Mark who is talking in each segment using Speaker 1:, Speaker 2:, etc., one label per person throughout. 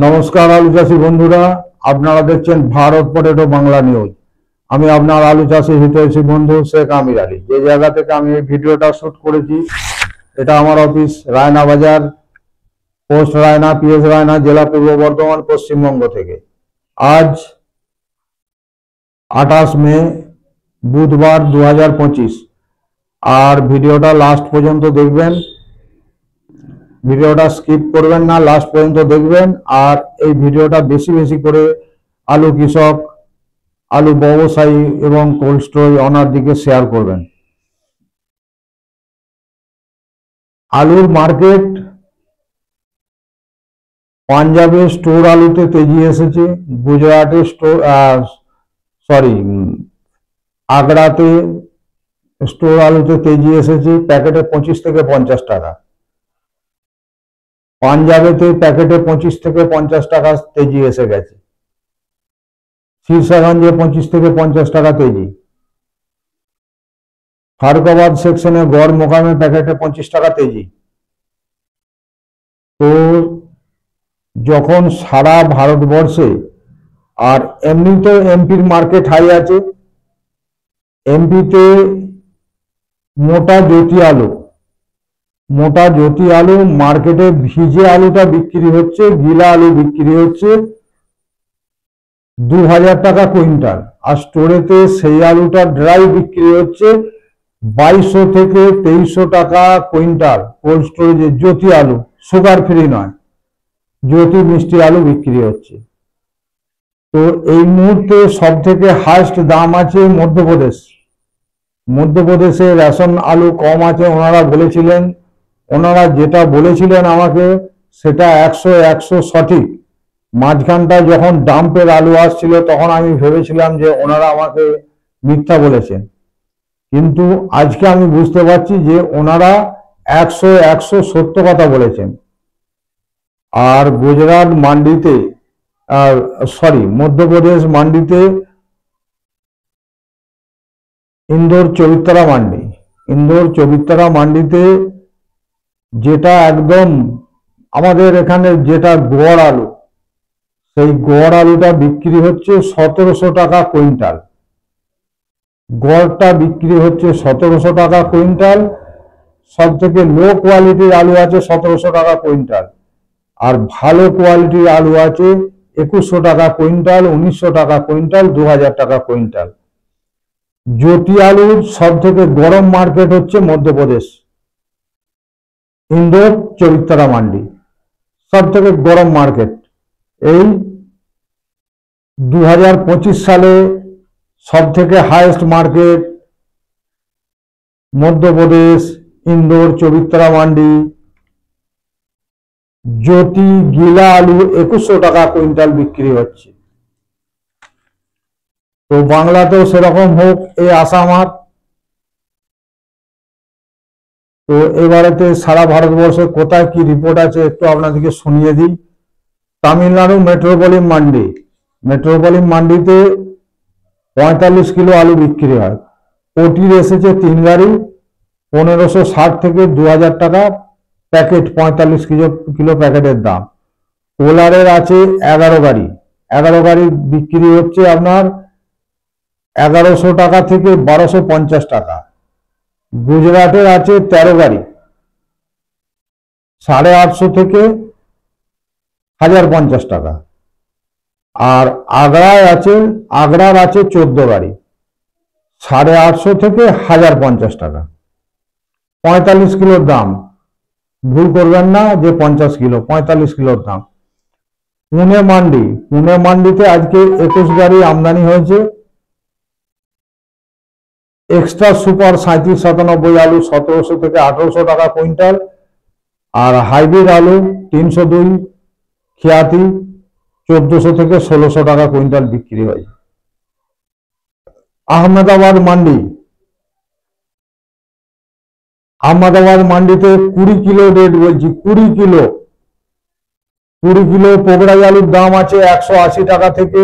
Speaker 1: নমস্কার আলু চাষী বন্ধুরা, আপনারা দেখছেন ভারত পটেটো বাংলা নিউজ। আমি আপনার আলু চাষী হিতৈষী বন্ধু শেখ আমির আলী। যে জায়গা থেকে আমি এই ভিডিওটা শুট করেছি এটা আমার অফিস, রায়না বাজার, পোস্ট রায়না, পিএস রায়না, জেলা পূর্ব বর্ধমান, পশ্চিমবঙ্গ থেকে। আজ 28 মে বুধবার 2025। আর ভিডিওটা লাস্ট পর্যন্ত দেখবেন, ভিডিওটা স্কিপ করবেন না, লাস্ট পর্যন্ত দেখবেন। আর এই ভিডিওটা বেশি বেশি করে আলু কৃষক, আলু ব্যবসায়ী এবং কোল্ড স্টোরেজ ওনার দিকে শেয়ার করবেন। আলুর মার্কেট, পাঞ্জাবে স্টোর আলুতে তেজি এসেছে, গুজরাটে আগ্রাতে স্টোর আলুতে তেজি এসেছে, প্যাকেটে 25 থেকে 50 টাকা। পাঞ্জাবেতে প্যাকেটে 25 থেকে 50 টাকা তেজি এসে গেছে। শীর্ষগঞ্জে 25 থেকে 50 টাকা তেজি। ফারুকাবাদ সেকশনে গড় মোকামে প্যাকেটে 25 টাকা তেজি। তো যখন সারা ভারতবর্ষে, আর এমনিতে এমপির মার্কেট হাই আছে, এমপিতে মোটা জ্যোতি আলু মার্কেটে ভিজে আলুটা বিক্রি হচ্ছে, গিলা আলু বিক্রি হচ্ছে 2000 টাকা কুইন্টাল। আর স্টোরেতে সেই আলুটা ড্রাই বিক্রি হচ্ছে 2200 থেকে 2300 টাকা কুইন্টাল। কোল্ড স্টোরেজে জ্যোতি আলু, সুগার ফ্রি নয়, জ্যোতি মিষ্টি আলু বিক্রি হচ্ছে। তো এই মুহূর্তে সব থেকে হাইস্ট দাম আছে মধ্যপ্রদেশে রেশন আলু কম আছে। ওনারা যেটা বলেছিলেন আমাকে সেটা 100 সঠিক। মাঝখানটা যখন ডাম্পের আলু আসছিল তখন আমি ভেবেছিলাম যে ওনারা আমাকে মিথ্যা বলেছেন, কিন্তু আজকে আমি বুঝতে পারছি যে ওনারা 100 সত্য কথা বলেছেন। আর গুজরাট মান্ডিতে, মধ্যপ্রদেশ মান্ডিতে ইন্দোর চৌবিত্তরা মান্ডিতে যেটা একদম আমাদের এখানে যেটা গড় আলু, সেই গড় আলুটা বিক্রি হচ্ছে 1700 টাকা কুইন্টাল। গড়টা বিক্রি হচ্ছে 1700 টাকা কুইন্টাল। সব থেকে লো কোয়ালিটির আলু আছে 1700 টাকা কুইন্টাল, আর ভালো কোয়ালিটির আলু আছে 2100 টাকা কুইন্টাল, 1900 টাকা কুইন্টাল, 2000 টাকা কুইন্টাল। জ্যোতি আলুর সব থেকে গরম মার্কেট হচ্ছে মধ্যপ্রদেশ, ইন্দোর চৌবিত্তরা মান্ডি সব থেকে গরম মার্কেট। এই 2025 সালে সব থেকে হাইয়েস্ট মার্কেট মধ্যপ্রদেশ, ইন্দোর চৌবিত্তরা মান্ডি। জ্যোতি গিলা আলু 2100 টাকা কুইন্টাল বিক্রি হচ্ছে। তো বাংলাতেও সেরকম হোক এই আশা আমার। তো এবারেতে সারা ভারতবর্ষে কোথায় কি রিপোর্ট আছে একটু আপনাদেরকে শুনিয়ে দিই। তামিলনাড়ু মেট্রোপলিন মান্ডিতে 45 কিলো আলু বিক্রি হয়। ওটির এসেছে 3 গাড়ি, 1560 থেকে 2000 টাকা প্যাকেট, 45 কিলো প্যাকেটের দাম। কোলারের আছে 11 গাড়ি বিক্রি হচ্ছে আপনার 1100 টাকা থেকে 1250 টাকা। গুজরাটের আছে 13 গাড়ি, 850 থেকে 1050 টাকা। আর আগ্রার আছে 14 গাড়ি, 850 থেকে 1050 টাকা। 45 কিলোর দাম, ভুল করবেন না যে 50 কিলো, 45 কিলোর দাম। পুনে মান্ডিতে আজকে 21 গাড়ি আমদানি হয়েছে। এক্সট্রা সুপার 3797 আলু 1700 থেকে 1800 টাকা কুইন্টাল। আর হাইব্রিড আলু 302 খিয়াতি 1400 থেকে 1600 টাকা কুইন্টাল বিক্রি হয়। আহমেদাবাদ মান্ডিতে 20 কিলো রেট বলছি, 20 কিলো পোগড়াই আলুর দাম আছে 180 টাকা থেকে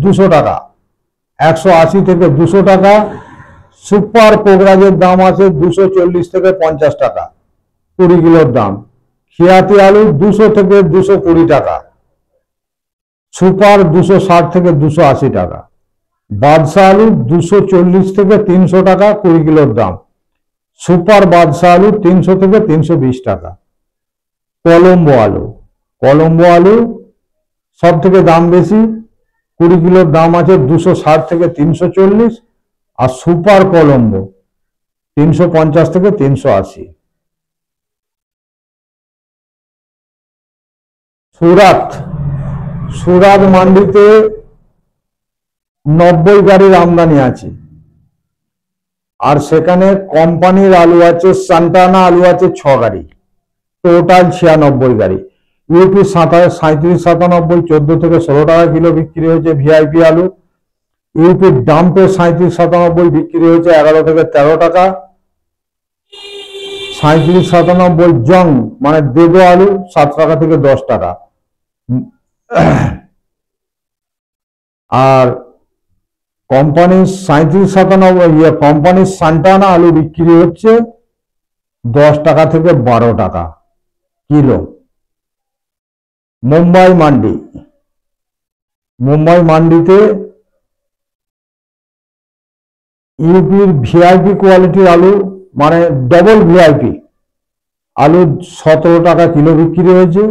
Speaker 1: 200 টাকা, 180 থেকে 200 টাকা। সুপার পোগরাজের দাম আছে 240 থেকে 50 টাকা 20 কিলোর দাম। খিয়াতি আলু 200 থেকে 220 টাকা। সুপার 260 থেকে 280 টাকা, বাদশাহ আলু 240 থেকে 300 টাকা 20 কিলোর দাম, সুপার বাদশাহ আলু 300 থেকে 320 টাকা। কলম্বো আলু সব থেকে দাম বেশি, 20 কিলোর দাম আছে 260 থেকে 340, আর সুপার কলম্বো 350 থেকে 380। সুরাত মান্ডিতে 90 গাড়ির আমদানি আছে, আর সেখানে কোম্পানির আলু আছে, সান্টানা আলু আছে 6 গাড়ি, টোটাল 96 গাড়ি। ইউপি 37, 97, 14 থেকে 16 টাকা কিলো বিক্রি হয়েছে ভিআইপি আলু। ইউপির ডাম্পে 37, 97 বিক্রি হয়েছে 11 থেকে 13 টাকা। 37, 97 জং মানে দেদো আলু 7 টাকা থেকে 10 টাকা। আর কোম্পানির 37, 97 কোম্পানির সান্টানা আলু বিক্রি হচ্ছে 10 টাকা থেকে 12 টাকা কিলো। মুম্বাই মান্ডিতে ইউপির ভিআইপি কোয়ালিটির আলু মানে ডবল ভিআইপি আলু 17 টাকা কিলো বিক্রি হয়েছে।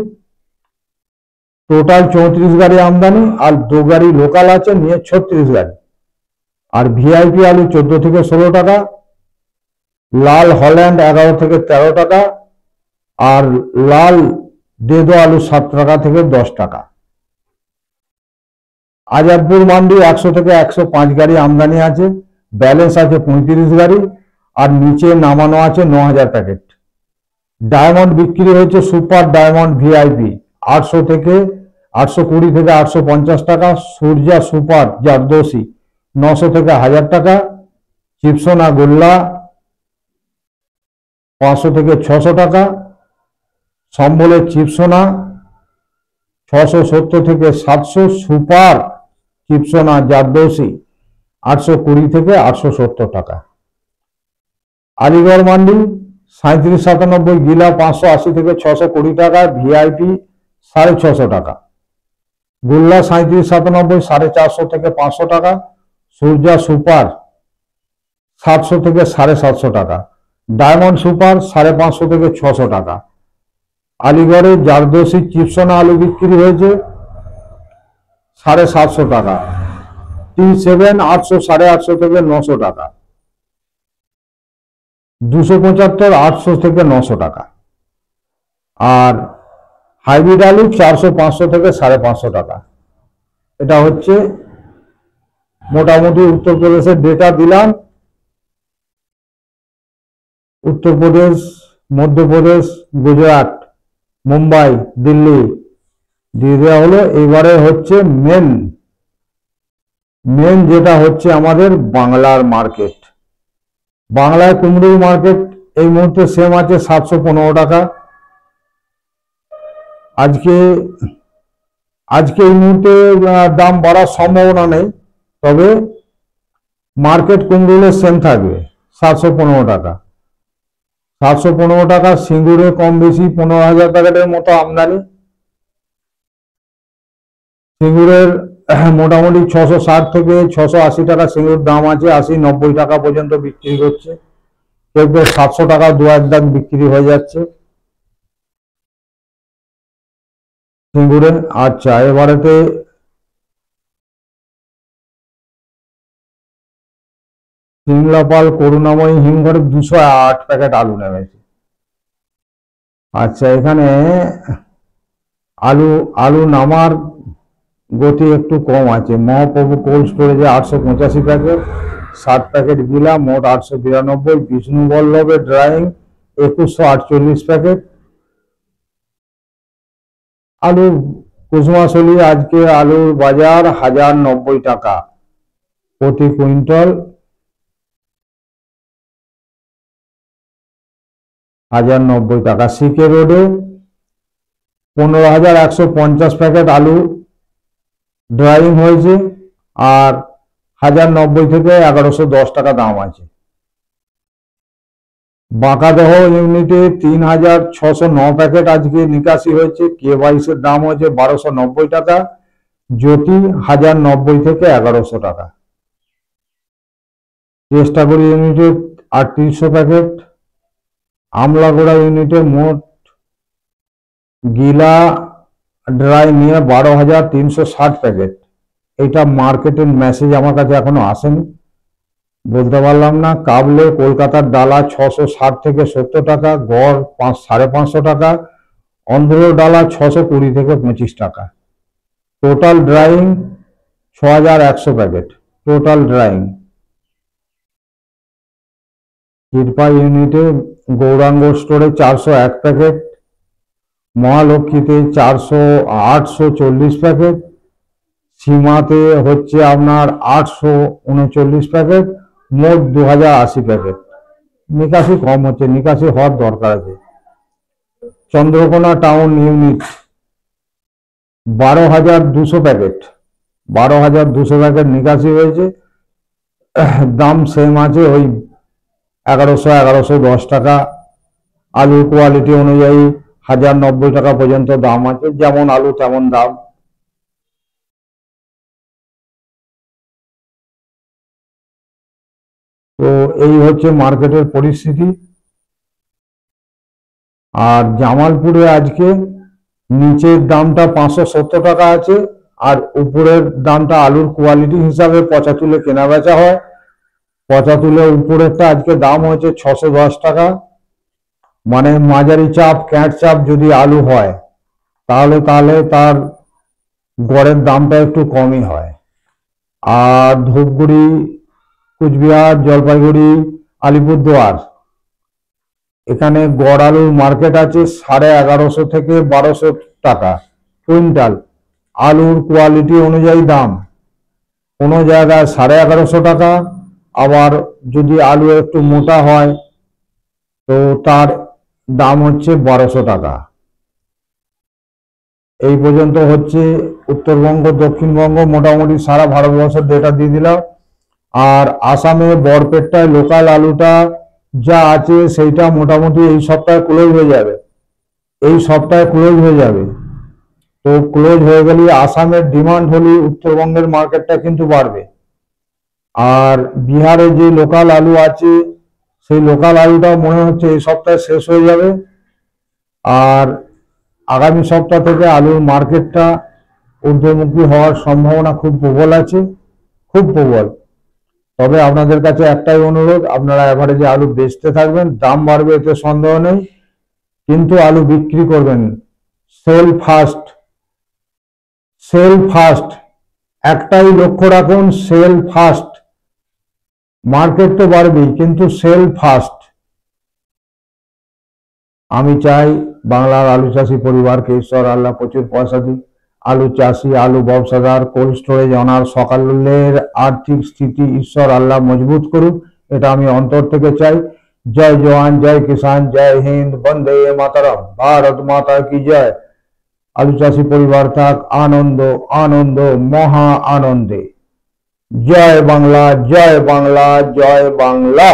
Speaker 1: টোটাল 34 গাড়ি আমদানি, আর 2 গাড়ি লোকাল আছে, নিয়ে 36 গাড়ি। আর ভিআইপি আলু 14 থেকে 16 টাকা, লাল হল্যান্ড 11 থেকে 13 টাকা, আর লাল দেদো আলু 7 টাকা থেকে 10 টাকা। আজাদপুর মান্ডি 100 থেকে 105 গাড়ি আমদানি আছে, ব্যালেন্স আছে 35 গাড়ি, আর নিচে নামানো আছে 9000 প্যাকেট। ডায়মন্ড বিক্রি হয়েছে সুপার ডায়মন্ড ভিআইপি 820 থেকে 850 টাকা। সূর্যা সুপার জারদোসি 900 থেকে 1000 টাকা। চিপসোনা গোল্লা 500 থেকে 600 টাকা। সম্বলের চিপসোনা 670 থেকে 700। সুপার চিপসোনা জারদোসি 820 থেকে 870 টাকা। আলিগড় মান্ডি 37, 97 গিলা 580 থেকে 620 টাকা, ভিআইপি 650 টাকা। গোল্লা 37, 97 450 থেকে 500 টাকা। সূর্যা সুপার 700 থেকে 750 টাকা। ডায়মন্ড সুপার 550 থেকে 600 টাকা। আলিগড়ে জারদোসি চিপসোনা আলু বিক্রি হয়েছে 750 টাকা। T7 800, 850 থেকে 900 টাকা। 275 800 থেকে 900 টাকা। আর হাইব্রিড আলু 400, 500 থেকে 550 টাকা। এটা হচ্ছে মোটামুটি উত্তরপ্রদেশের ডেটা দিলাম। উত্তরপ্রদেশ, মধ্যপ্রদেশ, গুজরাট, মুম্বাই, দিল্লি দিয়ে দেওয়া হলো। এবারে হচ্ছে মেন যেটা হচ্ছে আমাদের বাংলার মার্কেট। বাংলায় কুমড়োর মার্কেট এই মুহূর্তে সেম আছে 715 টাকা। আজকে এই মুহূর্তে দাম বাড়ার সম্ভাবনা নেই, তবে মার্কেট কুমড়োলে সেম থাকবে 715 টাকা। 715 টাকা। সিঙ্গুরে কম বেশি 15,000 প্যাকেটের মতো আমদানি। সিঙ্গুরের মোটামুটি 660 থেকে 680 টাকা সিঙ্গুর দাম আছে, 80-90 টাকা পর্যন্ত বিক্রি করছে। কেউ 700 টাকা 2-1 দাগ বিক্রি হয়ে যাচ্ছে সিঙ্গুরে। আচ্ছা, এবারেতে সিমলাপাল করুণাময়ী হিমঘরে 208 প্যাকেট আলু নেমেছে। আচ্ছা, এখানে আলু নামার গতি একটু কম আছে। মহাপ্রভু কোল্ড স্টোরেজে 885 প্যাকেট, 60 প্যাকেট গিলা, মোট 892। বিষ্ণু বল্লভে ড্রাইং 2148 প্যাকেট। আলু কুসুমাশলি আজকে আলুর বাজার 1090 টাকা প্রতি কুইন্টাল। 1090 টাকা। সিকে রোডে 15,150 প্যাকেট আলু ড্রাইং হয়েছে, আর 1090 থেকে 1110 টাকা দাম আছে। বাঁকাদহ ইউনিটে 3,609 প্যাকেট আজকে নিকাশি হয়েছে। K22 এর দাম হয়েছে 1290 টাকা। জ্যোতি 1090 থেকে 1100 টাকা। চেষ্টাকরি ইউনিটে 3800 প্যাকেট। আমলাগোড়া ইউনিটে মোট গিলা ড্রাই নিয়ে 12,360 প্যাকেট। এটা মার্কেটের মেসেজ আমার কাছে এখনো আসেনি, বলতে পারলাম না। কাবলে কলকাতার ডালা 660 থেকে 70 টাকা, গড় 550 টাকা, অন্ধ্র ডালা 620 থেকে 25 টাকা। Total drawing 6100 packet total drawing. কৃপা ইউনিটে গৌরাঙ্গ স্টোরে 401 প্যাকেট, মহালক্ষ্মীতে 840 প্যাকেট, সীমাতে হচ্ছে আপনার 839 প্যাকেট, মোট 2080 প্যাকেট। নিকাশি কম হচ্ছে, নিকাশি হওয়ার দরকার আছে। Chandrakona town unit 12,200 packet 12,200 packet নিকাশি হয়েছে। দাম সেম আছে, ওই 1110 টাকা। আলুর কোয়ালিটি অনুযায়ী 1090 টাকা পর্যন্ত দাম আছে, যেমন আলু তেমন দাম। তো এই হচ্ছে মার্কেটের পরিস্থিতি। আর জামালপুরে আজকে নিচের দামটা 570 টাকা আছে, আর উপরের দামটা আলুর কোয়ালিটি হিসাবে পচা তুলে কেনা বেচা হয়। পচা তুলে উপরেরটা আজকে দাম হয়েছে 610 টাকা। মানে মাঝারি চাপ ক্যাট চাপ যদি আলু হয় তাহলে তার গড়ের দামটা একটু কমই হয়। আর ধূপগুড়ি, কুচবিহার, জলপাইগুড়ি, আলিপুরদুয়ার, এখানে গড় আলুর মার্কেট আছে 1150 থেকে 1200 টাকা কুইন্টাল। আলুর কোয়ালিটি অনুযায়ী দাম, কোনো জায়গায় 1150 টাকা, আবার যদি আলু একটু মোটা হয় তো তার দাম হচ্ছে 1200 টাকা। এই পর্যন্ত হচ্ছে উত্তরবঙ্গ, দক্ষিণবঙ্গ, মোটামুটি সারা ভারতবর্ষের ডেটা দিয়ে দিলাম। আর আসামে বরপেটায় লোকাল আলুটা যা আছে সেইটা মোটামুটি এই সপ্তাহে ক্লোজ হয়ে যাবে। তো ক্লোজ হয়ে গেলে আসামের ডিমান্ড হলে উত্তরবঙ্গের মার্কেটটা কিন্তু বাড়বে। আর বিহারে যে লোকাল আলু আছে সেই লোকাল আলুটা মনে হচ্ছে এই সপ্তাহে শেষ হয়ে যাবে। আর আগামী সপ্তাহ থেকে আলুর মার্কেটটা ঊর্ধ্বমুখী হওয়ার সম্ভাবনা খুব প্রবল আছে, খুব প্রবল। তবে আপনাদের কাছে একটাই অনুরোধ, আপনারা এভারেজে আলু বেচতে থাকবেন। দাম বাড়বে এতে সন্দেহ নেই, কিন্তু আলু বিক্রি করবেন। সেল ফাস্ট, একটাই লক্ষ্য রাখুন, সেল ফাস্ট। মার্কেট তো বাড়বেই, কিন্তু সেল ফাস্ট। আমি চাই বাংলার আলু চাষী পরিবারকে ঈশ্বর আল্লাহ প্রচুর পয়সা দিক। আলু চাষী, আলু ব্যবসাদার, কোল্ড স্টোরেজ অনার সকালের আর্থিক স্থিতি ঈশ্বর আল্লাহ মজবুত করুক, এটা আমি অন্তর থেকে চাই। জয় জওয়ান, জয় কিষান, জয় হিন্দ, বন্দে মাতরম, ভারত মাতা কি জয়। আলু চাষী পরিবার থাক আনন্দ আনন্দ মহা আনন্দে। জয় বাংলা, জয় বাংলা, জয় বাংলা।